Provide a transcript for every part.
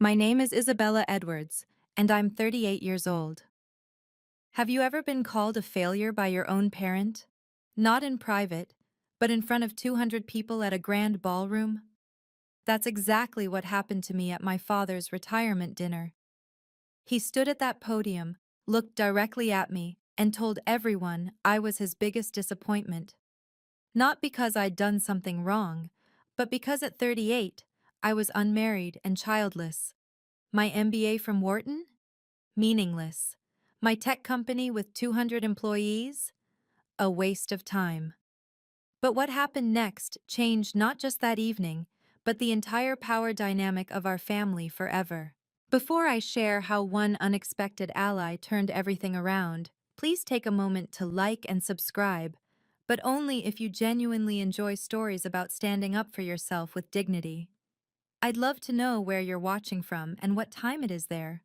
My name is Isabella Edwards, and I'm 38 years old. Have you ever been called a failure by your own parent? Not in private, but in front of 200 people at a grand ballroom? That's exactly what happened to me at my father's retirement dinner. He stood at that podium, looked directly at me, and told everyone I was his biggest disappointment. Not because I'd done something wrong, but because at 38, I was unmarried and childless. My MBA from Wharton? Meaningless. My tech company with 200 employees? A waste of time. But what happened next changed not just that evening, but the entire power dynamic of our family forever. Before I share how one unexpected ally turned everything around, please take a moment to like and subscribe, but only if you genuinely enjoy stories about standing up for yourself with dignity. I'd love to know where you're watching from and what time it is there.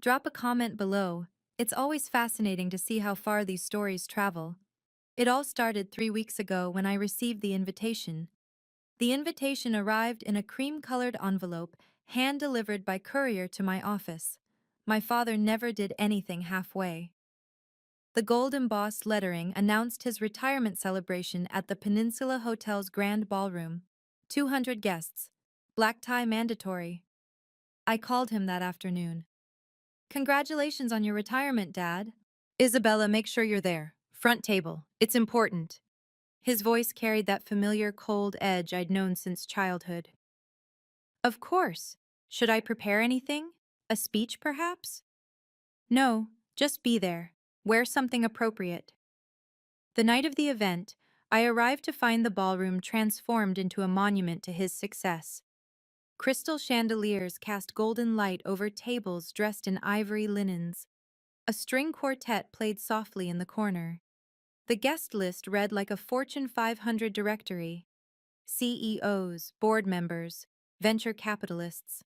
Drop a comment below. It's always fascinating to see how far these stories travel. It all started 3 weeks ago when I received the invitation. The invitation arrived in a cream-colored envelope, hand-delivered by courier to my office. My father never did anything halfway. The gold-embossed lettering announced his retirement celebration at the Peninsula Hotel's grand ballroom. 200 guests. Black tie mandatory. I called him that afternoon. Congratulations on your retirement, Dad. Isabella, make sure you're there. Front table. It's important. His voice carried that familiar cold edge I'd known since childhood. Of course. Should I prepare anything? A speech, perhaps? No, just be there. Wear something appropriate. The night of the event, I arrived to find the ballroom transformed into a monument to his success. Crystal chandeliers cast golden light over tables dressed in ivory linens. A string quartet played softly in the corner. The guest list read like a Fortune 500 directory. CEOs, board members, venture capitalists.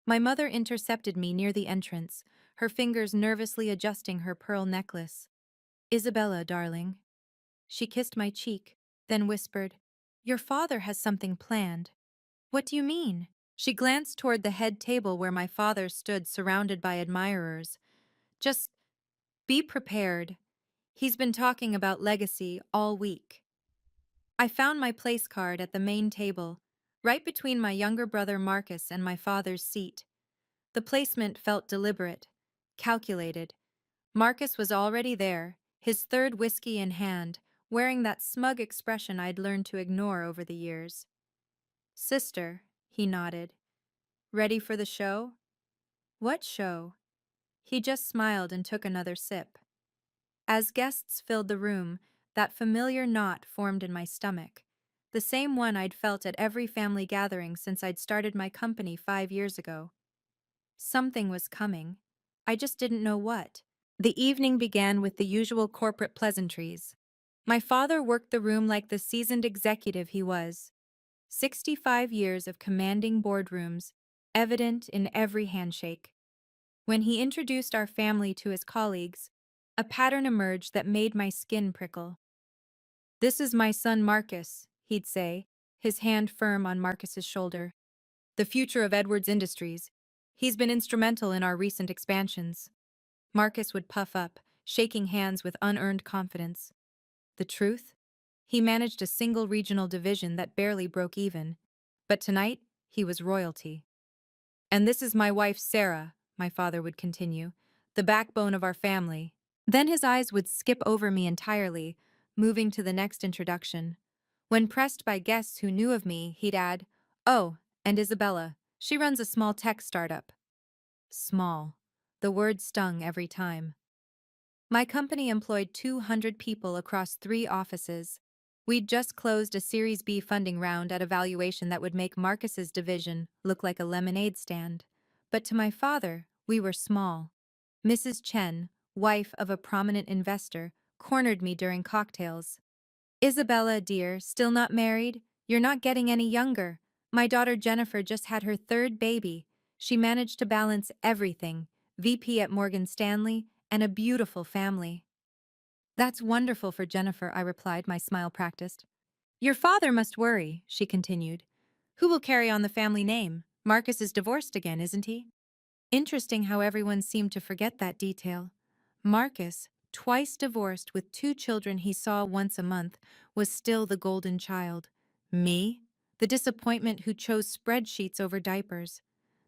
My mother intercepted me near the entrance, her fingers nervously adjusting her pearl necklace. Isabella, darling. She kissed my cheek, then whispered, Your father has something planned. What do you mean? She glanced toward the head table where my father stood surrounded by admirers. Just be prepared. He's been talking about legacy all week. I found my place card at the main table, right between my younger brother Marcus and my father's seat. The placement felt deliberate, calculated. Marcus was already there, his third whiskey in hand, wearing that smug expression I'd learned to ignore over the years. Sister, he nodded. Ready for the show? What show? He just smiled and took another sip. As guests filled the room, that familiar knot formed in my stomach, the same one I'd felt at every family gathering since I'd started my company 5 years ago. Something was coming. I just didn't know what. The evening began with the usual corporate pleasantries. My father worked the room like the seasoned executive he was. 65 years of commanding boardrooms, evident in every handshake. When he introduced our family to his colleagues, a pattern emerged that made my skin prickle. This is my son Marcus, he'd say, his hand firm on Marcus's shoulder. The future of Edwards Industries. He's been instrumental in our recent expansions. Marcus would puff up, shaking hands with unearned confidence. The truth? He managed a single regional division that barely broke even. But tonight, he was royalty. And this is my wife Sarah, my father would continue, the backbone of our family. Then his eyes would skip over me entirely, moving to the next introduction. When pressed by guests who knew of me, he'd add, Oh, and Isabella. She runs a small tech startup. Small. The word stung every time. My company employed 200 people across 3 offices. We'd just closed a Series B funding round at a valuation that would make Marcus's division look like a lemonade stand. But to my father, we were small. Mrs. Chen, wife of a prominent investor, cornered me during cocktails. Isabella, dear, still not married? You're not getting any younger. My daughter Jennifer just had her 3rd baby. She managed to balance everything, VP at Morgan Stanley, and a beautiful family. That's wonderful for Jennifer, I replied, my smile practiced. Your father must worry, she continued. Who will carry on the family name? Marcus is divorced again, isn't he? Interesting how everyone seemed to forget that detail. Marcus, twice divorced with two children he saw once a month, was still the golden child. Me? The disappointment who chose spreadsheets over diapers.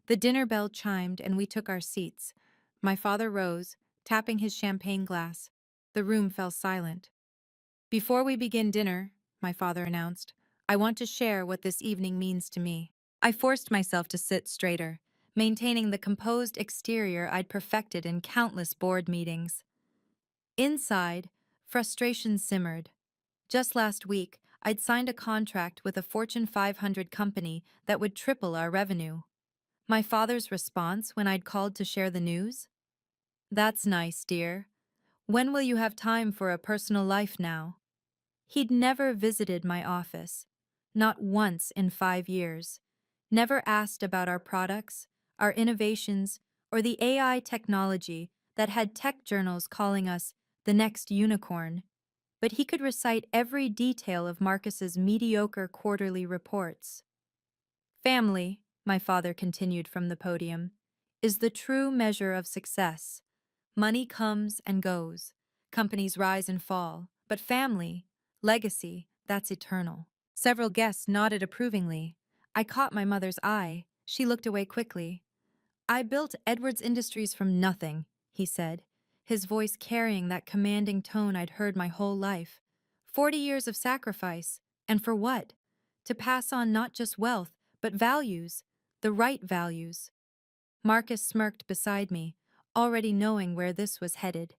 The dinner bell chimed and we took our seats. My father rose, tapping his champagne glass. The room fell silent. Before we begin dinner, my father announced, I want to share what this evening means to me. I forced myself to sit straighter, maintaining the composed exterior I'd perfected in countless board meetings. Inside, frustration simmered. Just last week, I'd signed a contract with a Fortune 500 company that would triple our revenue. My father's response when I'd called to share the news? That's nice, dear. When will you have time for a personal life now? He'd never visited my office, not once in 5 years, never asked about our products, our innovations, or the AI technology that had tech journals calling us the next unicorn. But he could recite every detail of Marcus's mediocre quarterly reports. Family, my father continued from the podium, is the true measure of success. Money comes and goes, companies rise and fall, but family, legacy, that's eternal. Several guests nodded approvingly. I caught my mother's eye. She looked away quickly. I built Edwards Industries from nothing, he said, his voice carrying that commanding tone I'd heard my whole life. 40 years of sacrifice, and for what? To pass on not just wealth, but values, the right values. Marcus smirked beside me, already knowing where this was headed.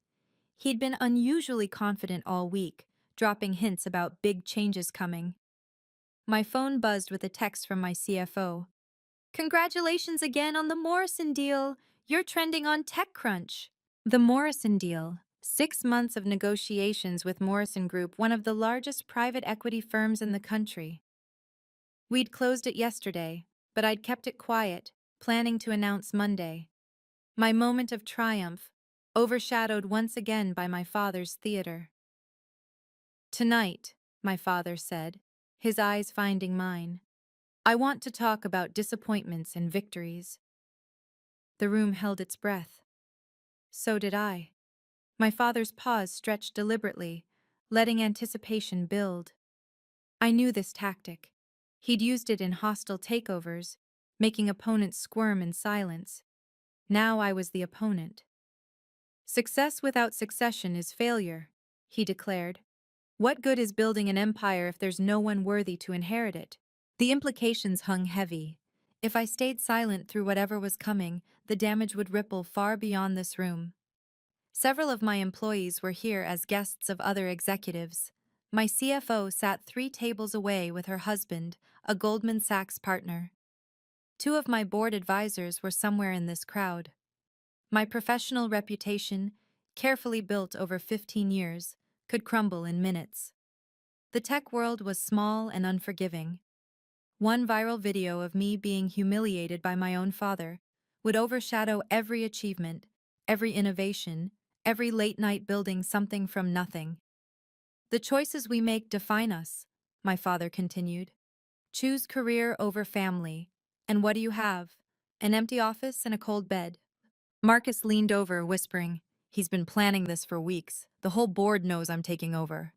He'd been unusually confident all week, dropping hints about big changes coming. My phone buzzed with a text from my CFO. Congratulations again on the Morrison deal. You're trending on TechCrunch. The Morrison deal. 6 months of negotiations with Morrison Group, one of the largest private equity firms in the country. We'd closed it yesterday, but I'd kept it quiet, planning to announce Monday. My moment of triumph, overshadowed once again by my father's theater. Tonight, my father said, his eyes finding mine, I want to talk about disappointments and victories. The room held its breath. So did I. My father's pause stretched deliberately, letting anticipation build. I knew this tactic. He'd used it in hostile takeovers, making opponents squirm in silence. Now I was the opponent. Success without succession is failure, he declared. What good is building an empire if there's no one worthy to inherit it? The implications hung heavy. If I stayed silent through whatever was coming, the damage would ripple far beyond this room. Several of my employees were here as guests of other executives. My CFO sat 3 tables away with her husband, a Goldman Sachs partner. 2 of my board advisors were somewhere in this crowd. My professional reputation, carefully built over 15 years, could crumble in minutes. The tech world was small and unforgiving. One viral video of me being humiliated by my own father would overshadow every achievement, every innovation, every late-night building something from nothing. The choices we make define us, my father continued. Choose career over family. And what do you have? An empty office and a cold bed. Marcus leaned over, whispering, He's been planning this for weeks. The whole board knows I'm taking over.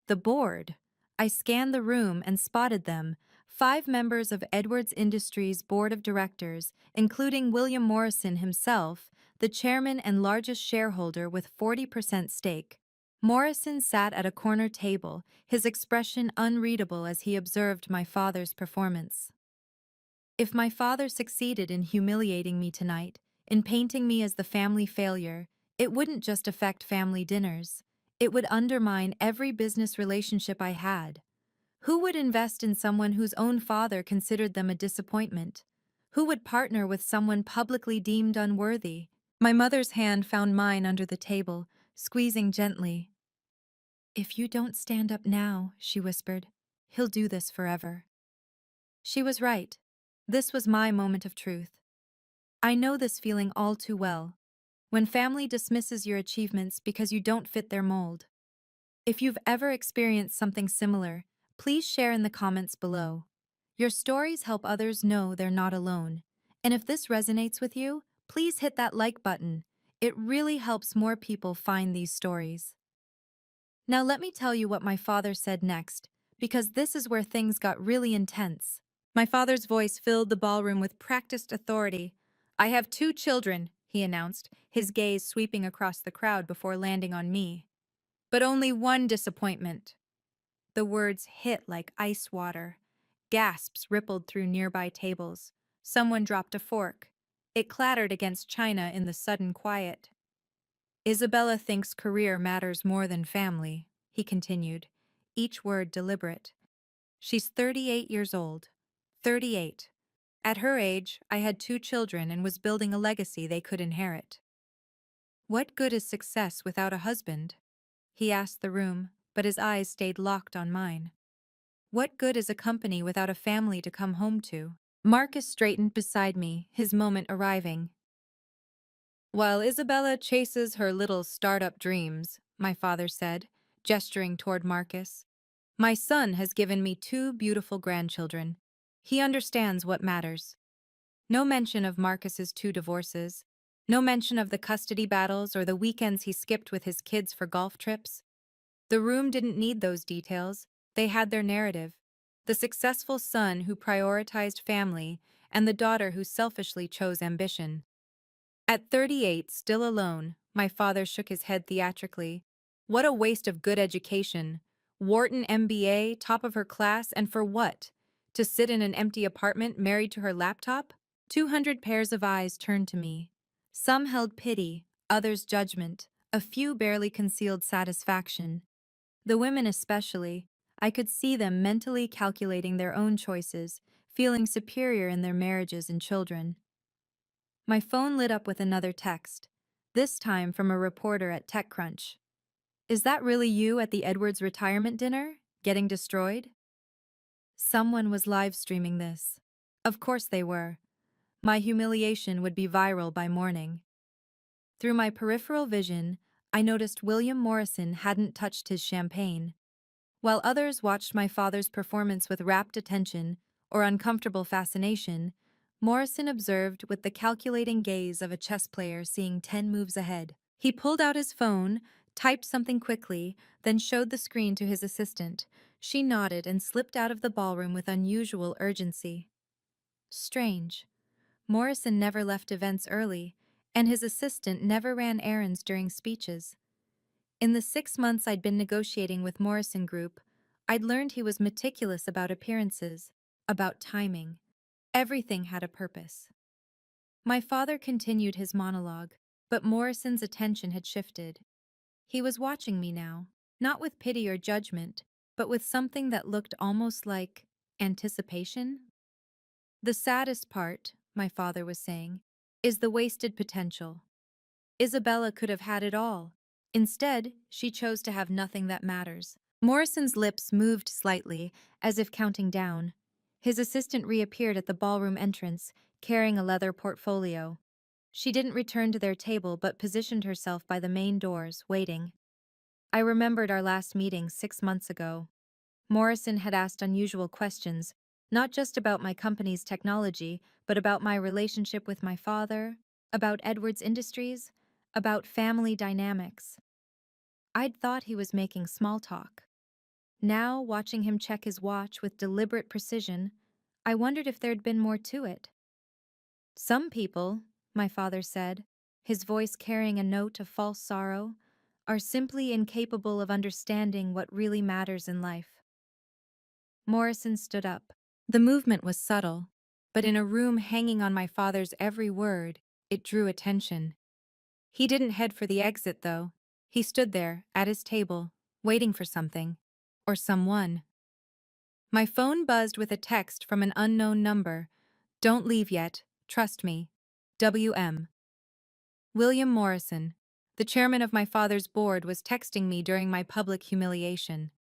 The board? I scanned the room and spotted them, 5 members of Edwards Industries' board of directors, including William Morrison himself, the chairman and largest shareholder with 40% stake. Morrison sat at a corner table, his expression unreadable as he observed my father's performance. If my father succeeded in humiliating me tonight, in painting me as the family failure, it wouldn't just affect family dinners. It would undermine every business relationship I had. Who would invest in someone whose own father considered them a disappointment? Who would partner with someone publicly deemed unworthy? My mother's hand found mine under the table, squeezing gently. If you don't stand up now, she whispered, he'll do this forever. She was right. This was my moment of truth. I know this feeling all too well. When family dismisses your achievements because you don't fit their mold. If you've ever experienced something similar, please share in the comments below. Your stories help others know they're not alone. And if this resonates with you, please hit that like button. It really helps more people find these stories. Now let me tell you what my father said next, because this is where things got really intense. My father's voice filled the ballroom with practiced authority. "I have two children," he announced, his gaze sweeping across the crowd before landing on me. "But only one disappointment." The words hit like ice water. Gasps rippled through nearby tables. Someone dropped a fork. It clattered against china in the sudden quiet. "Isabella thinks career matters more than family," he continued, each word deliberate. "She's 38 years old. 38. At her age, I had two children and was building a legacy they could inherit. What good is success without a husband?" He asked the room, but his eyes stayed locked on mine. What good is a company without a family to come home to? Marcus straightened beside me, his moment arriving. "While Isabella chases her little startup dreams," my father said, gesturing toward Marcus, "my son has given me two beautiful grandchildren. He understands what matters." No mention of Marcus's two divorces. No mention of the custody battles or the weekends he skipped with his kids for golf trips. The room didn't need those details. They had their narrative. The successful son who prioritized family and the daughter who selfishly chose ambition. At 38, still alone, my father shook his head theatrically. What a waste of good education. Wharton MBA, top of her class, and for what? To sit in an empty apartment married to her laptop? 200 pairs of eyes turned to me. Some held pity, others judgment, a few barely concealed satisfaction. The women especially, I could see them mentally calculating their own choices, feeling superior in their marriages and children. My phone lit up with another text, this time from a reporter at TechCrunch. "Is that really you at the Edwards retirement dinner, getting destroyed?" Someone was live streaming this. Of course they were. My humiliation would be viral by morning. Through my peripheral vision, I noticed William Morrison hadn't touched his champagne. While others watched my father's performance with rapt attention or uncomfortable fascination, Morrison observed with the calculating gaze of a chess player seeing 10 moves ahead. He pulled out his phone, typed something quickly, then showed the screen to his assistant. She nodded and slipped out of the ballroom with unusual urgency. Strange. Morrison never left events early, and his assistant never ran errands during speeches. In the 6 months I'd been negotiating with Morrison Group, I'd learned he was meticulous about appearances, about timing. Everything had a purpose. My father continued his monologue, but Morrison's attention had shifted. He was watching me now, not with pity or judgment, but with something that looked almost like anticipation. "The saddest part," my father was saying, "is the wasted potential. Isabella could have had it all. Instead, she chose to have nothing that matters." Morrison's lips moved slightly, as if counting down. His assistant reappeared at the ballroom entrance, carrying a leather portfolio. She didn't return to their table but positioned herself by the main doors, waiting. I remembered our last meeting 6 months ago. Morrison had asked unusual questions, not just about my company's technology, but about my relationship with my father, about Edwards Industries, about family dynamics. I'd thought he was making small talk. Now, watching him check his watch with deliberate precision, I wondered if there'd been more to it. "Some people," my father said, his voice carrying a note of false sorrow, "are simply incapable of understanding what really matters in life." Morrison stood up. The movement was subtle, but in a room hanging on my father's every word, it drew attention. He didn't head for the exit, though. He stood there, at his table, waiting for something. Or someone. My phone buzzed with a text from an unknown number. "Don't leave yet. Trust me. WM." William Morrison, the chairman of my father's board, was texting me during my public humiliation.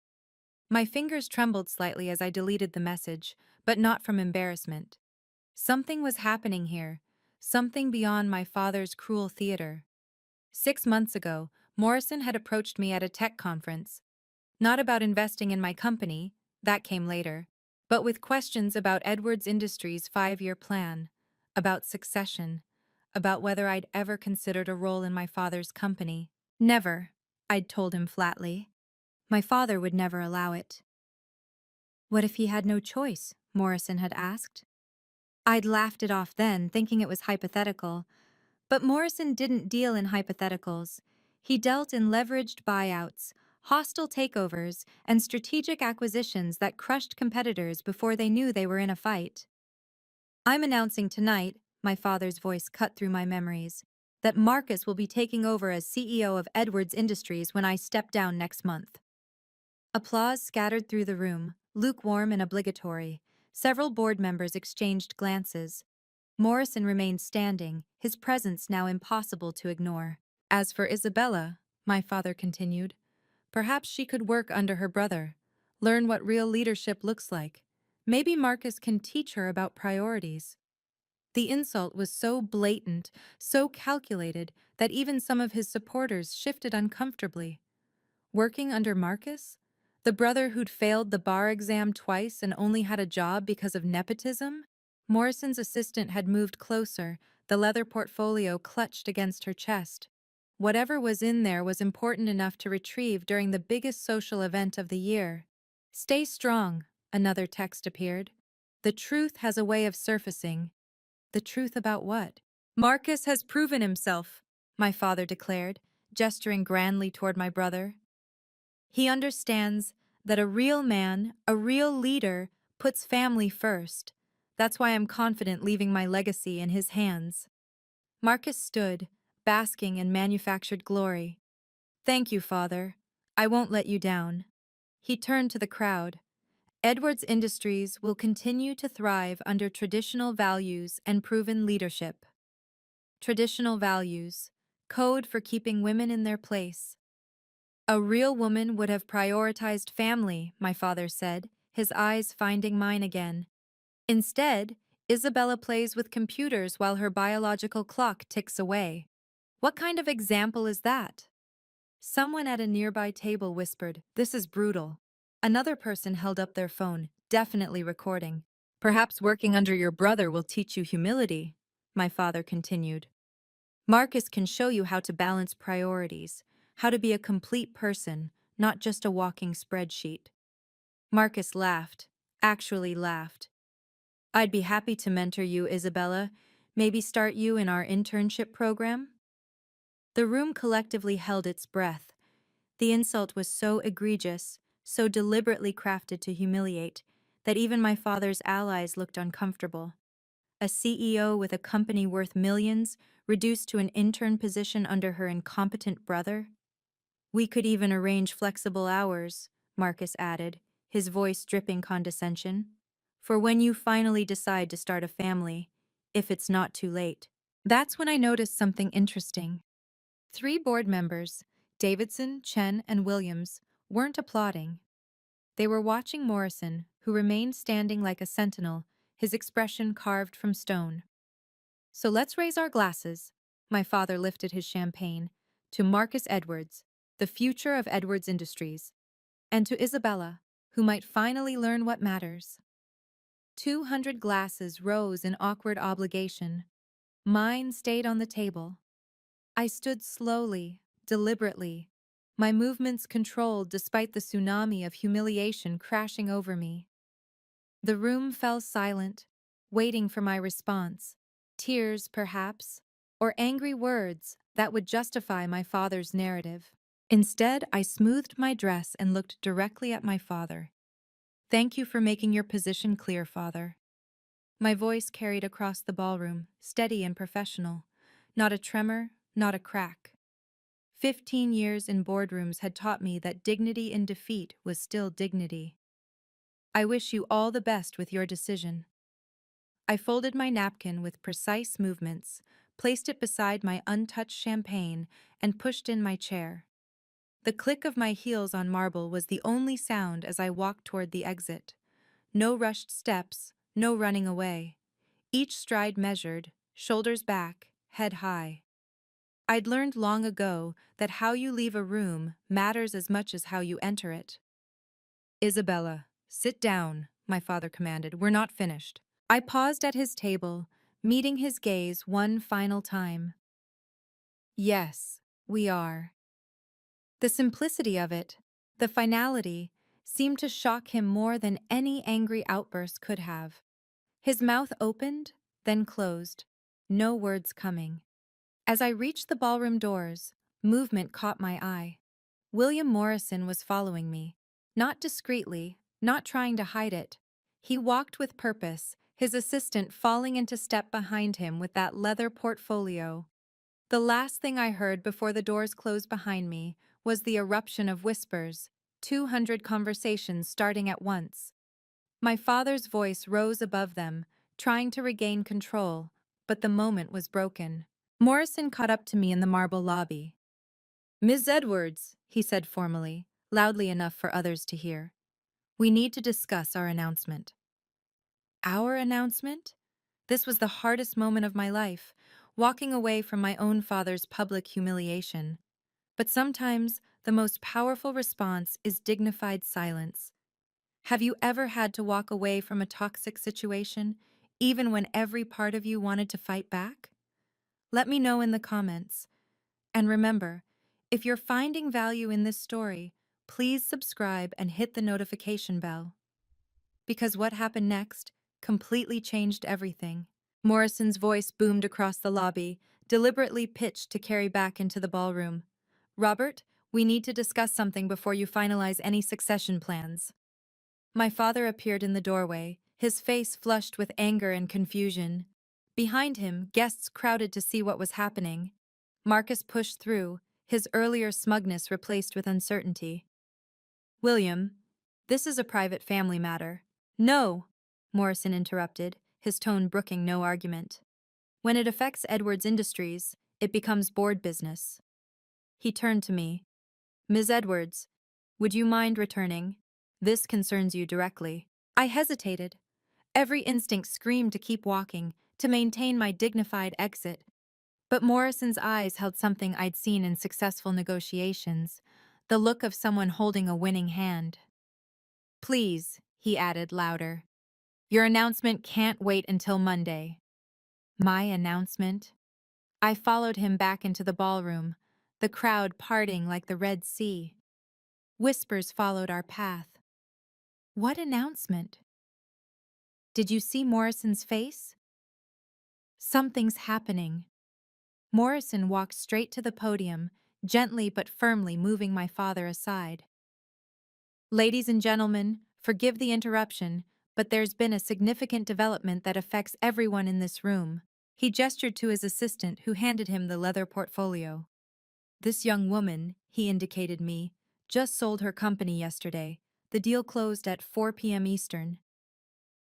My fingers trembled slightly as I deleted the message, but not from embarrassment. Something was happening here, something beyond my father's cruel theater. 6 months ago, Morrison had approached me at a tech conference. Not about investing in my company, that came later, but with questions about Edwards Industries' 5-year plan, about succession, about whether I'd ever considered a role in my father's company. Never, I'd told him flatly. My father would never allow it. What if he had no choice? Morrison had asked. I'd laughed it off then, thinking it was hypothetical. But Morrison didn't deal in hypotheticals. He dealt in leveraged buyouts, hostile takeovers, and strategic acquisitions that crushed competitors before they knew they were in a fight. I'm announcing tonight, my father's voice cut through my memories, that Marcus will be taking over as CEO of Edwards Industries when I step down next month. Applause scattered through the room, lukewarm and obligatory. Several board members exchanged glances. Morrison remained standing, his presence now impossible to ignore. As for Isabella, my father continued, perhaps she could work under her brother, learn what real leadership looks like. Maybe Marcus can teach her about priorities. The insult was so blatant, so calculated, that even some of his supporters shifted uncomfortably. Working under Marcus? The brother who'd failed the bar exam twice and only had a job because of nepotism? Morrison's assistant had moved closer, the leather portfolio clutched against her chest. Whatever was in there was important enough to retrieve during the biggest social event of the year. Stay strong, another text appeared. The truth has a way of surfacing. The truth about what? Marcus has proven himself, my father declared, gesturing grandly toward my brother. He understands that a real man, a real leader, puts family first. That's why I'm confident leaving my legacy in his hands. Marcus stood, basking in manufactured glory. Thank you, Father. I won't let you down. He turned to the crowd. Edwards Industries will continue to thrive under traditional values and proven leadership. Traditional values, code for keeping women in their place. A real woman would have prioritized family, my father said, his eyes finding mine again. Instead, Isabella plays with computers while her biological clock ticks away. What kind of example is that? Someone at a nearby table whispered, "This is brutal." Another person held up their phone, definitely recording. Perhaps working under your brother will teach you humility, my father continued. Marcus can show you how to balance priorities, how to be a complete person, not just a walking spreadsheet. Marcus laughed, actually laughed. I'd be happy to mentor you, Isabella. Maybe start you in our internship program? The room collectively held its breath. The insult was so egregious, so deliberately crafted to humiliate, that even my father's allies looked uncomfortable. A CEO with a company worth millions, reduced to an intern position under her incompetent brother? We could even arrange flexible hours, Marcus added, his voice dripping condescension, for when you finally decide to start a family, if it's not too late. That's when I noticed something interesting. 3 board members, Davidson, Chen, and Williams, weren't applauding. They were watching Morrison, who remained standing like a sentinel, his expression carved from stone. So let's raise our glasses. My father lifted his champagne. To Marcus Edwards, the future of Edwards Industries, and to Isabella, who might finally learn what matters. 200 glasses rose in awkward obligation. Mine stayed on the table. I stood slowly, deliberately, my movements controlled despite the tsunami of humiliation crashing over me. The room fell silent, waiting for my response. Tears, perhaps, or angry words that would justify my father's narrative. Instead, I smoothed my dress and looked directly at my father. Thank you for making your position clear, Father. My voice carried across the ballroom, steady and professional. Not a tremor, not a crack. 15 years in boardrooms had taught me that dignity in defeat was still dignity. I wish you all the best with your decision. I folded my napkin with precise movements, placed it beside my untouched champagne, and pushed in my chair. The click of my heels on marble was the only sound as I walked toward the exit. No rushed steps, no running away. Each stride measured, shoulders back, head high. I'd learned long ago that how you leave a room matters as much as how you enter it. Isabella, sit down, my father commanded. We're not finished. I paused at his table, meeting his gaze one final time. Yes, we are. The simplicity of it, the finality, seemed to shock him more than any angry outburst could have. His mouth opened, then closed, no words coming. As I reached the ballroom doors, movement caught my eye. William Morrison was following me. Not discreetly, not trying to hide it. He walked with purpose, his assistant falling into step behind him with that leather portfolio. The last thing I heard before the doors closed behind me was the eruption of whispers, 200 conversations starting at once. My father's voice rose above them, trying to regain control, but the moment was broken. Morrison caught up to me in the marble lobby. "Ms. Edwards," he said formally, loudly enough for others to hear. "We need to discuss our announcement." Our announcement? This was the hardest moment of my life, walking away from my own father's public humiliation. But sometimes the most powerful response is dignified silence. Have you ever had to walk away from a toxic situation, even when every part of you wanted to fight back? Let me know in the comments. And remember, if you're finding value in this story, please subscribe and hit the notification bell. Because what happened next completely changed everything. Morrison's voice boomed across the lobby, deliberately pitched to carry back into the ballroom. "Robert, we need to discuss something before you finalize any succession plans." My father appeared in the doorway, his face flushed with anger and confusion. Behind him, guests crowded to see what was happening. Marcus pushed through, his earlier smugness replaced with uncertainty. "William, this is a private family matter." "No," Morrison interrupted, his tone brooking no argument. "When it affects Edwards Industries, it becomes board business." He turned to me. "Ms. Edwards, would you mind returning? This concerns you directly." I hesitated. Every instinct screamed to keep walking, to maintain my dignified exit. But Morrison's eyes held something I'd seen in successful negotiations, the look of someone holding a winning hand. "Please," he added louder. "Your announcement can't wait until Monday." My announcement? I followed him back into the ballroom, the crowd parting like the Red Sea. Whispers followed our path. What announcement? Did you see Morrison's face? Something's happening. Morrison walked straight to the podium, gently but firmly moving my father aside. "Ladies and gentlemen, forgive the interruption, but there's been a significant development that affects everyone in this room." He gestured to his assistant, who handed him the leather portfolio. "This young woman," he indicated me, "just sold her company yesterday. The deal closed at 4 p.m. Eastern."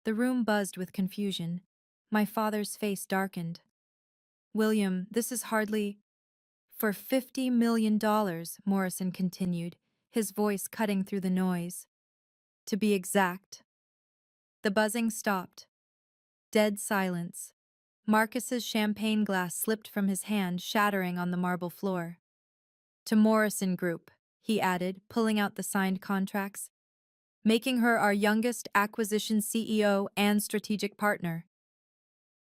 The room buzzed with confusion. My father's face darkened. "William, this is hardly—" "For $50 million, Morrison continued, his voice cutting through the noise. "To be exact." The buzzing stopped. Dead silence. Marcus's champagne glass slipped from his hand, shattering on the marble floor. "To Morrison Group," he added, pulling out the signed contracts, "making her our youngest acquisition CEO and strategic partner."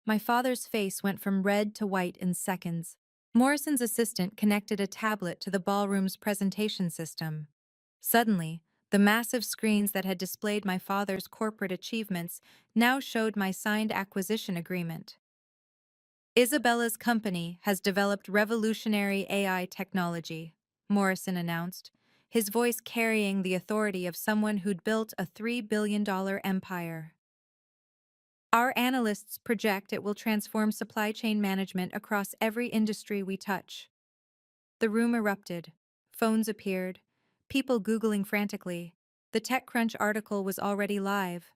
My father's face went from red to white in seconds. Morrison's assistant connected a tablet to the ballroom's presentation system. Suddenly, the massive screens that had displayed my father's corporate achievements now showed my signed acquisition agreement. "Isabella's company has developed revolutionary AI technology," Morrison announced, his voice carrying the authority of someone who'd built a $3 billion empire. "Our analysts project it will transform supply chain management across every industry we touch." The room erupted. Phones appeared. People Googling frantically. The TechCrunch article was already live.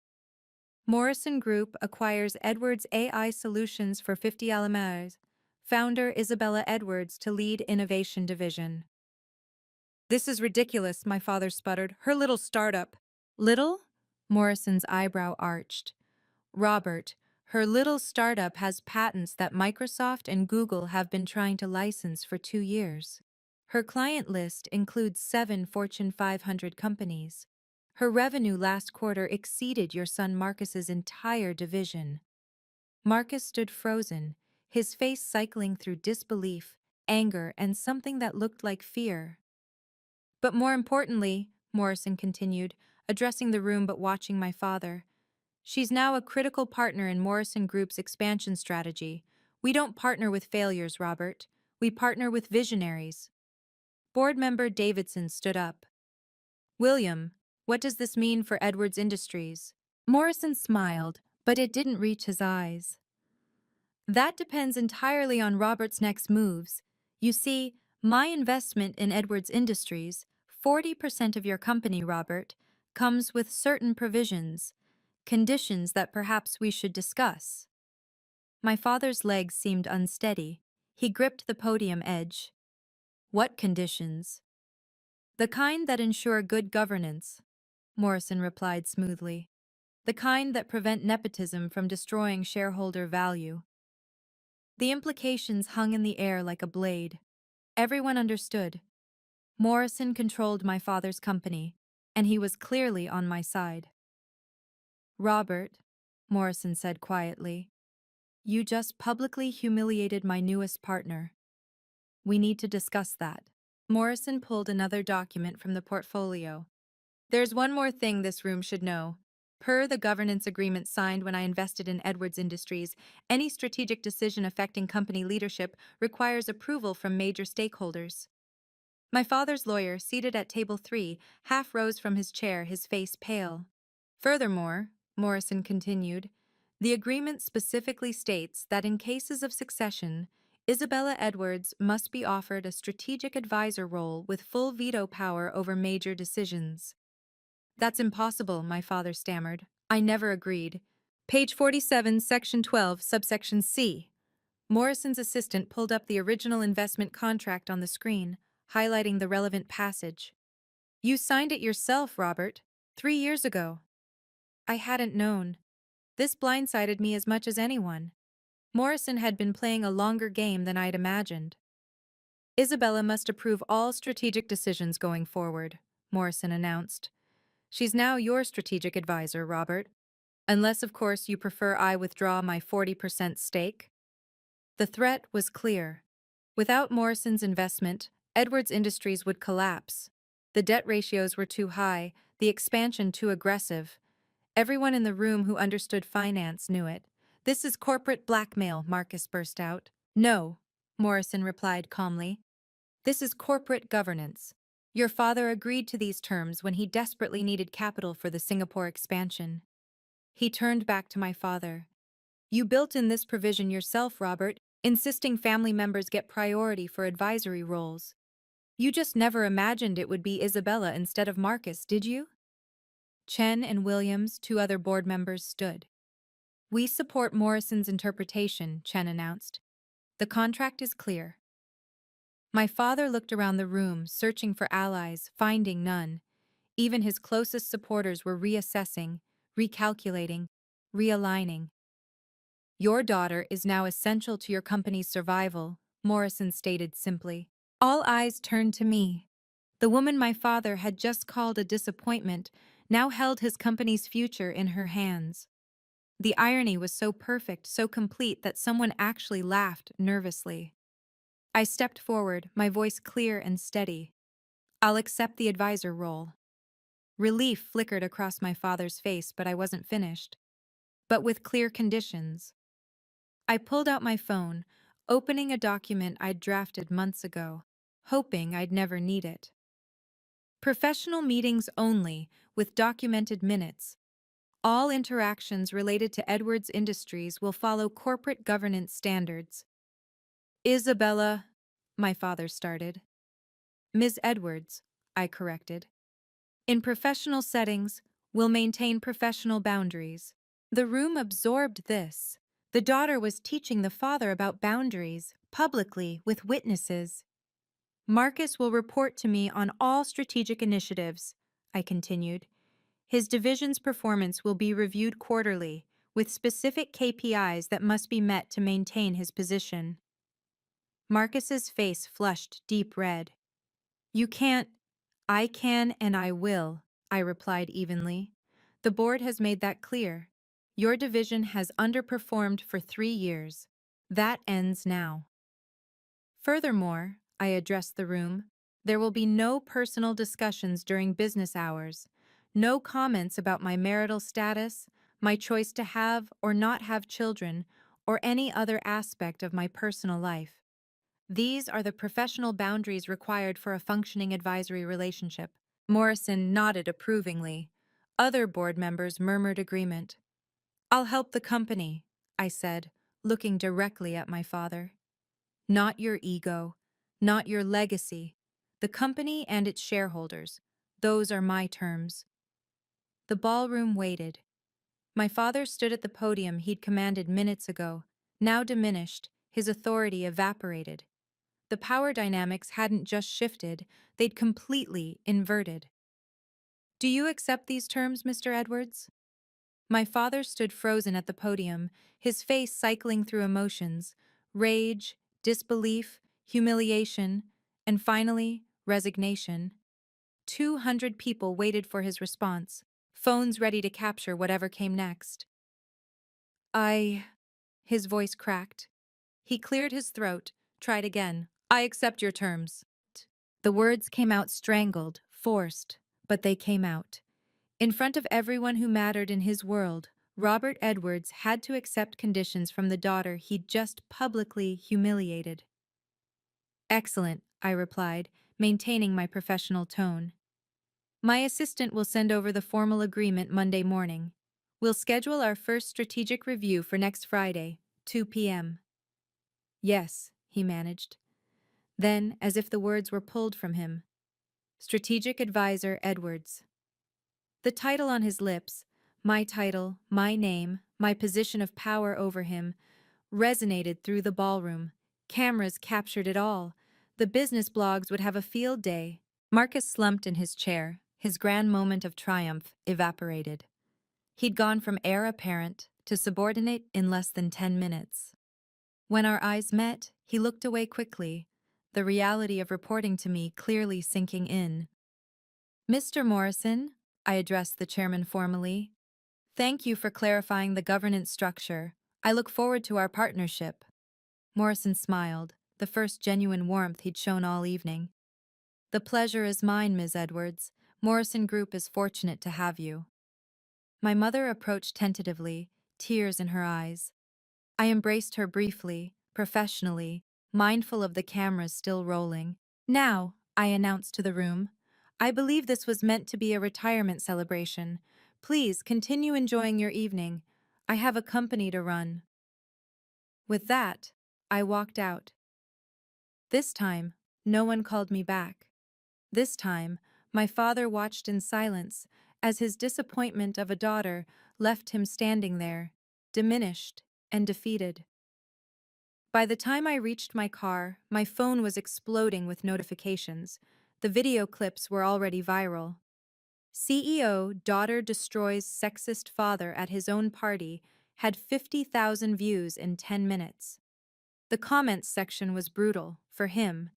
Morrison Group acquires Edwards AI Solutions for 50 Alamares. Founder Isabella Edwards to lead innovation division. "This is ridiculous," my father sputtered. "Her little startup." "Little?" Morrison's eyebrow arched. "Robert, her little startup has patents that Microsoft and Google have been trying to license for 2 years. Her client list includes 7 Fortune 500 companies. Her revenue last quarter exceeded your son Marcus's entire division. Marcus stood frozen, his face cycling through disbelief, anger, and something that looked like fear. But more importantly, Morrison continued, addressing the room but watching my father, she's now a critical partner in Morrison Group's expansion strategy. We don't partner with failures, Robert. We partner with visionaries. Board member Davidson stood up. William, what does this mean for Edwards Industries? Morrison smiled, but it didn't reach his eyes. That depends entirely on Robert's next moves. You see, my investment in Edwards Industries, 40% of your company, Robert, comes with certain provisions, conditions that perhaps we should discuss. My father's legs seemed unsteady. He gripped the podium edge. What conditions? The kind that ensure good governance, Morrison replied smoothly. The kind that prevent nepotism from destroying shareholder value. The implications hung in the air like a blade. Everyone understood. Morrison controlled my father's company, and he was clearly on my side. Robert, Morrison said quietly, you just publicly humiliated my newest partner. We need to discuss that. Morrison pulled another document from the portfolio. There's one more thing this room should know. Per the governance agreement signed when I invested in Edwards Industries, any strategic decision affecting company leadership requires approval from major stakeholders. My father's lawyer, seated at table 3, half rose from his chair, his face pale. Furthermore, Morrison continued, the agreement specifically states that in cases of succession, Isabella Edwards must be offered a strategic advisor role with full veto power over major decisions. That's impossible, my father stammered. I never agreed. Page 47, section 12, subsection C. Morrison's assistant pulled up the original investment contract on the screen, highlighting the relevant passage. You signed it yourself, Robert, 3 years ago. I hadn't known. This blindsided me as much as anyone. Morrison had been playing a longer game than I'd imagined. Isabella must approve all strategic decisions going forward, Morrison announced. She's now your strategic advisor, Robert. Unless, of course, you prefer I withdraw my 40% stake. The threat was clear. Without Morrison's investment, Edwards Industries would collapse. The debt ratios were too high, the expansion too aggressive. Everyone in the room who understood finance knew it. This is corporate blackmail, Marcus burst out. No, Morrison replied calmly. This is corporate governance. Your father agreed to these terms when he desperately needed capital for the Singapore expansion. He turned back to my father. You built in this provision yourself, Robert, insisting family members get priority for advisory roles. You just never imagined it would be Isabella instead of Marcus, did you? Chen and Williams, 2 other board members, stood. We support Morrison's interpretation, Chen announced. The contract is clear. My father looked around the room, searching for allies, finding none. Even his closest supporters were reassessing, recalculating, realigning. Your daughter is now essential to your company's survival, Morrison stated simply. All eyes turned to me. The woman my father had just called a disappointment now held his company's future in her hands. The irony was so perfect, so complete, that someone actually laughed nervously. I stepped forward, my voice clear and steady. I'll accept the advisor role. Relief flickered across my father's face, but I wasn't finished. But with clear conditions. I pulled out my phone, opening a document I'd drafted months ago, hoping I'd never need it. Professional meetings only, with documented minutes. All interactions related to Edwards Industries will follow corporate governance standards. Isabella, my father started. Ms. Edwards, I corrected. In professional settings, we'll maintain professional boundaries. The room absorbed this. The daughter was teaching the father about boundaries, publicly, with witnesses. Marcus will report to me on all strategic initiatives, I continued. His division's performance will be reviewed quarterly, with specific KPIs that must be met to maintain his position. Marcus's face flushed deep red. You can't. I can and I will, I replied evenly. The board has made that clear. Your division has underperformed for 3 years. That ends now. Furthermore, I addressed the room, there will be no personal discussions during business hours, no comments about my marital status, my choice to have or not have children, or any other aspect of my personal life. These are the professional boundaries required for a functioning advisory relationship. Morrison nodded approvingly. Other board members murmured agreement. I'll help the company, I said, looking directly at my father. Not your ego, not your legacy. The company and its shareholders. Those are my terms. The ballroom waited. My father stood at the podium he'd commanded minutes ago, now diminished, his authority evaporated. The power dynamics hadn't just shifted, they'd completely inverted. Do you accept these terms, Mr. Edwards? My father stood frozen at the podium, his face cycling through emotions, rage, disbelief, humiliation, and finally, resignation. 200 people waited for his response, phones ready to capture whatever came next. I... His voice cracked. He cleared his throat, tried again. I accept your terms. The words came out strangled, forced, but they came out. In front of everyone who mattered in his world, Robert Edwards had to accept conditions from the daughter he'd just publicly humiliated. Excellent, I replied, maintaining my professional tone. My assistant will send over the formal agreement Monday morning. We'll schedule our first strategic review for next Friday, 2 p.m. Yes, he managed. Then, as if the words were pulled from him, Strategic Advisor Edwards. The title on his lips, my title, my name, my position of power over him, resonated through the ballroom. Cameras captured it all. The business blogs would have a field day. Marcus slumped in his chair, his grand moment of triumph evaporated. He'd gone from heir apparent to subordinate in less than 10 minutes. When our eyes met, he looked away quickly, the reality of reporting to me clearly sinking in. Mr. Morrison, I addressed the chairman formally, thank you for clarifying the governance structure. I look forward to our partnership. Morrison smiled, the first genuine warmth he'd shown all evening. The pleasure is mine, Ms. Edwards. Morrison Group is fortunate to have you. My mother approached tentatively, tears in her eyes. I embraced her briefly, professionally, mindful of the cameras still rolling. Now, I announced to the room, I believe this was meant to be a retirement celebration. Please continue enjoying your evening. I have a company to run. With that, I walked out. This time, no one called me back. This time, my father watched in silence as his disappointment of a daughter left him standing there, diminished and defeated. By the time I reached my car, my phone was exploding with notifications. The video clips were already viral. CEO daughter destroys sexist father at his own party had 50,000 views in 10 minutes. The comments section was brutal, for him.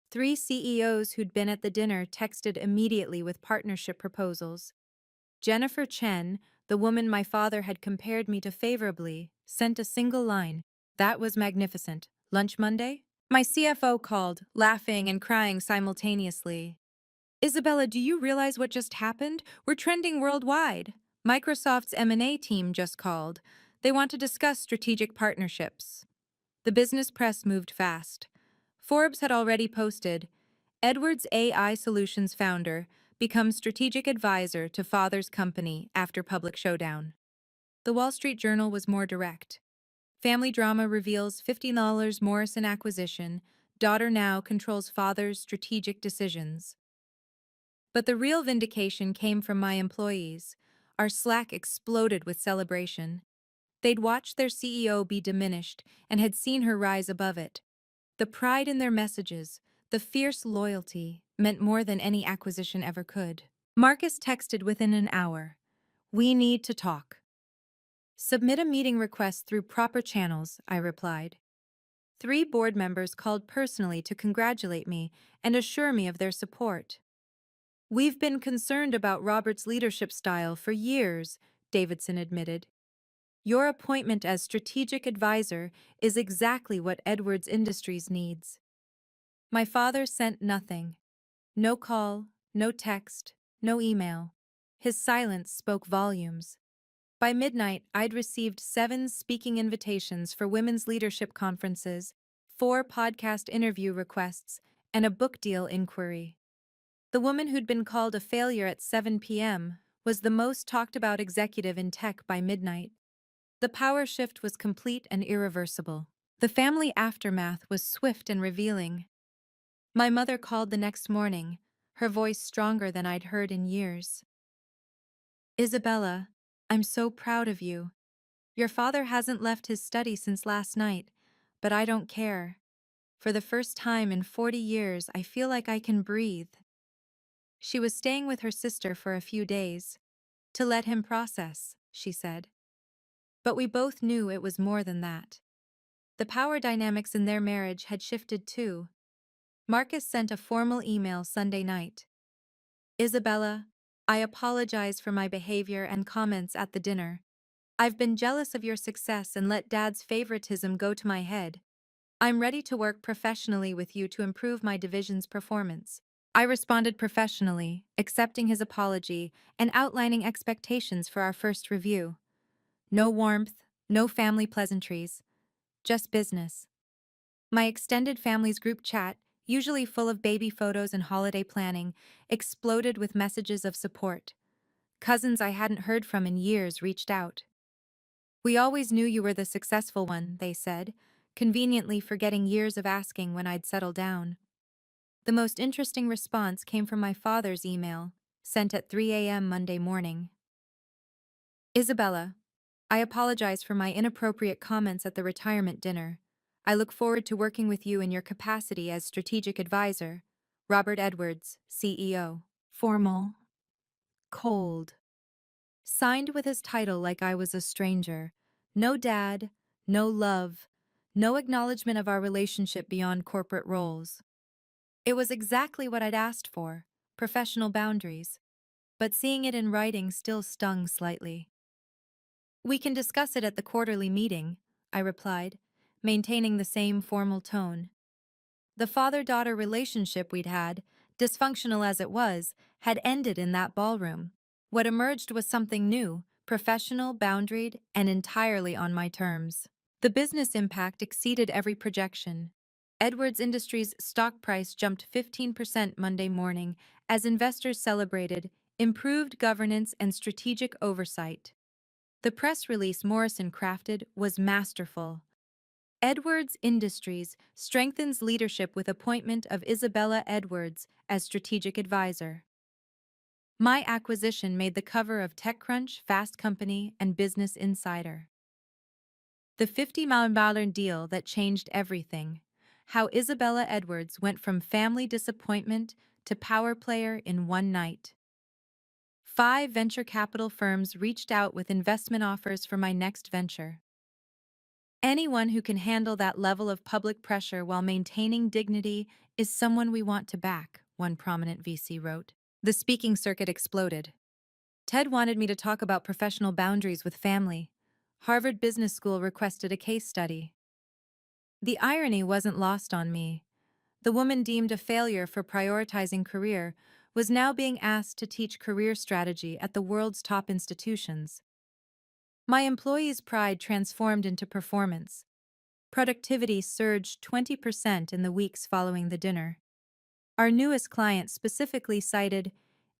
3 CEOs who'd been at the dinner texted immediately with partnership proposals. Jennifer Chen, the woman my father had compared me to favorably, sent a single line. That was magnificent. Lunch Monday? My CFO called, laughing and crying simultaneously. Isabella, do you realize what just happened? We're trending worldwide. Microsoft's M&A team just called. They want to discuss strategic partnerships. The business press moved fast. Forbes had already posted, Edwards AI Solutions founder becomes strategic advisor to father's company after public showdown. The Wall Street Journal was more direct. Family Drama reveals $50 Morrison acquisition. Daughter now controls father's strategic decisions. But the real vindication came from my employees. Our Slack exploded with celebration. They'd watched their CEO be diminished and had seen her rise above it. The pride in their messages, the fierce loyalty, meant more than any acquisition ever could. Marcus texted within an hour. We need to talk. Submit a meeting request through proper channels, I replied. 3 board members called personally to congratulate me and assure me of their support. We've been concerned about Robert's leadership style for years, Davidson admitted. Your appointment as strategic advisor is exactly what Edwards Industries needs. My father sent nothing. No call, no text, no email. His silence spoke volumes. By midnight, I'd received 7 speaking invitations for women's leadership conferences, 4 podcast interview requests, and a book deal inquiry. The woman who'd been called a failure at 7 p.m. was the most talked about executive in tech by midnight. The power shift was complete and irreversible. The family aftermath was swift and revealing. My mother called the next morning, her voice stronger than I'd heard in years. Isabella, I'm so proud of you. Your father hasn't left his study since last night, but I don't care. For the first time in 40 years, I feel like I can breathe. She was staying with her sister for a few days. To let him process, she said. But we both knew it was more than that. The power dynamics in their marriage had shifted too. Marcus sent a formal email Sunday night. Isabella, I apologize for my behavior and comments at the dinner. I've been jealous of your success and let Dad's favoritism go to my head. I'm ready to work professionally with you to improve my division's performance. I responded professionally, accepting his apology and outlining expectations for our first review. No warmth, no family pleasantries, just business. My extended family's group chat, usually full of baby photos and holiday planning, exploded with messages of support. Cousins I hadn't heard from in years reached out. We always knew you were the successful one, they said, conveniently forgetting years of asking when I'd settle down. The most interesting response came from my father's email, sent at 3 a.m. Monday morning. Isabella, I apologize for my inappropriate comments at the retirement dinner. I look forward to working with you in your capacity as strategic advisor. Robert Edwards, CEO. Formal. Cold. Signed with his title like I was a stranger. No dad, no love, no acknowledgement of our relationship beyond corporate roles. It was exactly what I'd asked for, professional boundaries. But seeing it in writing still stung slightly. We can discuss it at the quarterly meeting, I replied, maintaining the same formal tone. The father-daughter relationship we'd had, dysfunctional as it was, had ended in that ballroom. What emerged was something new, professional, boundaried, and entirely on my terms. The business impact exceeded every projection. Edwards Industries' stock price jumped 15% Monday morning as investors celebrated improved governance and strategic oversight. The press release Morrison crafted was masterful. Edwards Industries strengthens leadership with appointment of Isabella Edwards as strategic advisor. My acquisition made the cover of TechCrunch, Fast Company, and Business Insider. The $50 million deal that changed everything. How Isabella Edwards went from family disappointment to power player in one night. 5 venture capital firms reached out with investment offers for my next venture. Anyone who can handle that level of public pressure while maintaining dignity is someone we want to back, one prominent VC wrote. The speaking circuit exploded. Ted wanted me to talk about professional boundaries with family. Harvard Business School requested a case study. The irony wasn't lost on me. The woman deemed a failure for prioritizing career was now being asked to teach career strategy at the world's top institutions. My employees' pride transformed into performance. Productivity surged 20% in the weeks following the dinner. Our newest client specifically cited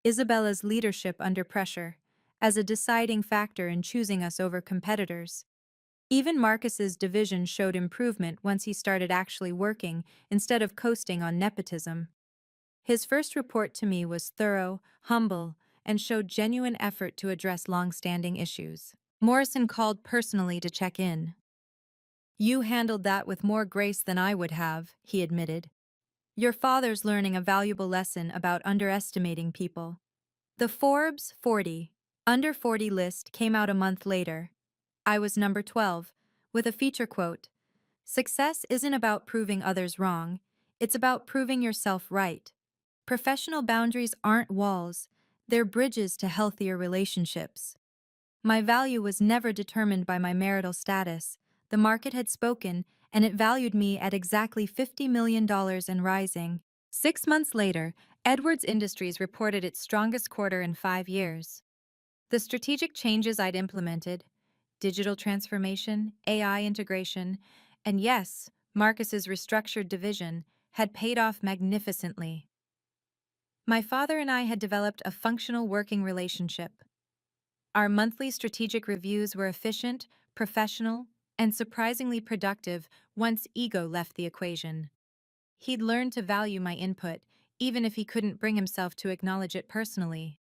Isabella's leadership under pressure as a deciding factor in choosing us over competitors. Even Marcus's division showed improvement once he started actually working instead of coasting on nepotism. His first report to me was thorough, humble, and showed genuine effort to address long-standing issues. Morrison called personally to check in. You handled that with more grace than I would have, he admitted. Your father's learning a valuable lesson about underestimating people. The Forbes 40 Under 40 list came out a month later. I was number 12, with a feature quote, "Success isn't about proving others wrong, it's about proving yourself right." Professional boundaries aren't walls, they're bridges to healthier relationships. My value was never determined by my marital status. The market had spoken, and it valued me at exactly $50 million and rising. 6 months later, Edwards Industries reported its strongest quarter in 5 years. The strategic changes I'd implemented, digital transformation, AI integration, and yes, Marcus's restructured division, had paid off magnificently. My father and I had developed a functional working relationship. Our monthly strategic reviews were efficient, professional, and surprisingly productive once ego left the equation. He'd learned to value my input, even if he couldn't bring himself to acknowledge it personally.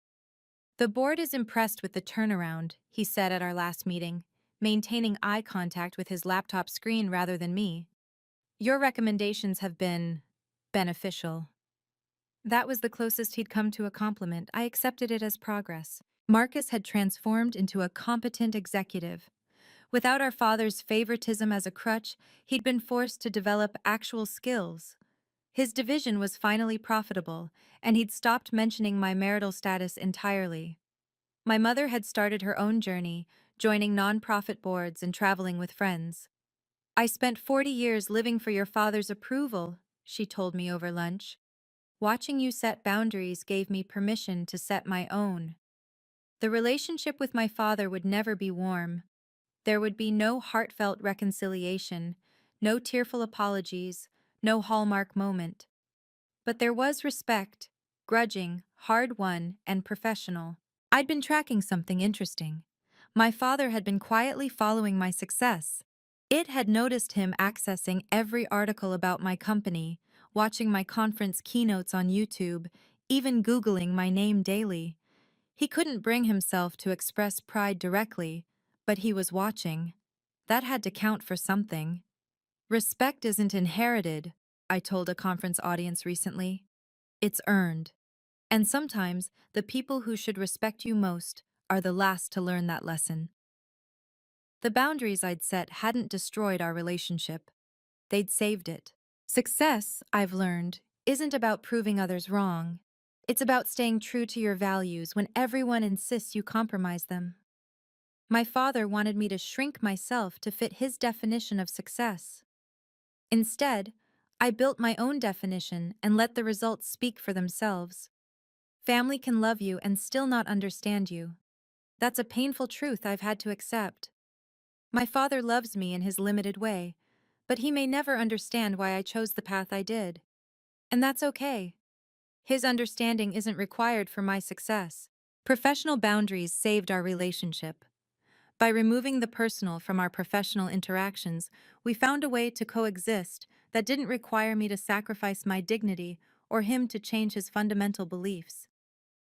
The board is impressed with the turnaround, he said at our last meeting, maintaining eye contact with his laptop screen rather than me. Your recommendations have been beneficial. That was the closest he'd come to a compliment. I accepted it as progress. Marcus had transformed into a competent executive. Without our father's favoritism as a crutch, he'd been forced to develop actual skills. His division was finally profitable, and he'd stopped mentioning my marital status entirely. My mother had started her own journey, joining nonprofit boards and traveling with friends. I spent 40 years living for your father's approval, she told me over lunch. Watching you set boundaries gave me permission to set my own. The relationship with my father would never be warm. There would be no heartfelt reconciliation, no tearful apologies, no hallmark moment. But there was respect, grudging, hard-won, and professional. I'd been tracking something interesting. My father had been quietly following my success. It had noticed him accessing every article about my company, watching my conference keynotes on YouTube, even Googling my name daily. He couldn't bring himself to express pride directly, but he was watching. That had to count for something. Respect isn't inherited, I told a conference audience recently. It's earned. And sometimes, the people who should respect you most are the last to learn that lesson. The boundaries I'd set hadn't destroyed our relationship. They'd saved it. Success, I've learned, isn't about proving others wrong. It's about staying true to your values when everyone insists you compromise them. My father wanted me to shrink myself to fit his definition of success. Instead, I built my own definition and let the results speak for themselves. Family can love you and still not understand you. That's a painful truth I've had to accept. My father loves me in his limited way, but he may never understand why I chose the path I did. And that's okay. His understanding isn't required for my success. Professional boundaries saved our relationship. By removing the personal from our professional interactions, we found a way to coexist that didn't require me to sacrifice my dignity or him to change his fundamental beliefs.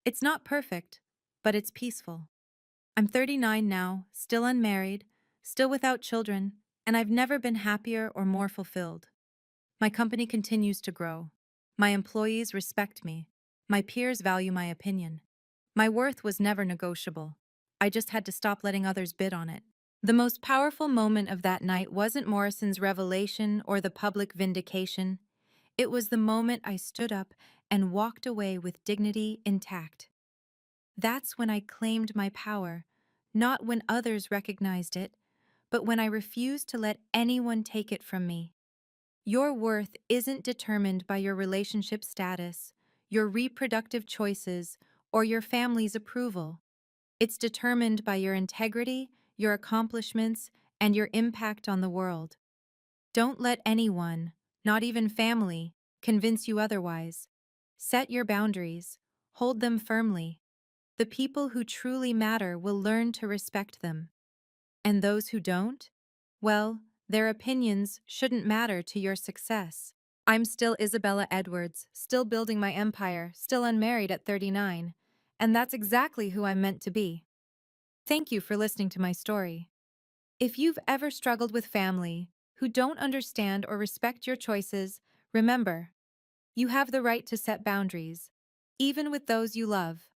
It's not perfect, but it's peaceful. I'm 39 now, still unmarried, still without children, and I've never been happier or more fulfilled. My company continues to grow. My employees respect me. My peers value my opinion. My worth was never negotiable. I just had to stop letting others bid on it. The most powerful moment of that night wasn't Morrison's revelation or the public vindication. It was the moment I stood up and walked away with dignity intact. That's when I claimed my power, not when others recognized it, but when I refused to let anyone take it from me. Your worth isn't determined by your relationship status, your reproductive choices, or your family's approval. It's determined by your integrity, your accomplishments, and your impact on the world. Don't let anyone, not even family, convince you otherwise. Set your boundaries. Hold them firmly. The people who truly matter will learn to respect them. And those who don't? Well, their opinions shouldn't matter to your success. I'm still Isabella Edwards, still building my empire, still unmarried at 39. And that's exactly who I'm meant to be. Thank you for listening to my story. If you've ever struggled with family who don't understand or respect your choices, remember, you have the right to set boundaries, even with those you love.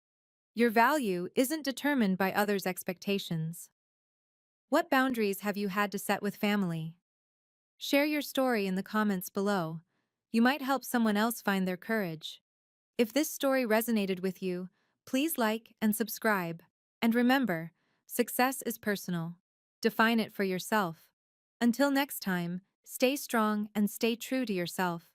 Your value isn't determined by others' expectations. What boundaries have you had to set with family? Share your story in the comments below. You might help someone else find their courage. If this story resonated with you, please like and subscribe. And remember, success is personal. Define it for yourself. Until next time, stay strong and stay true to yourself.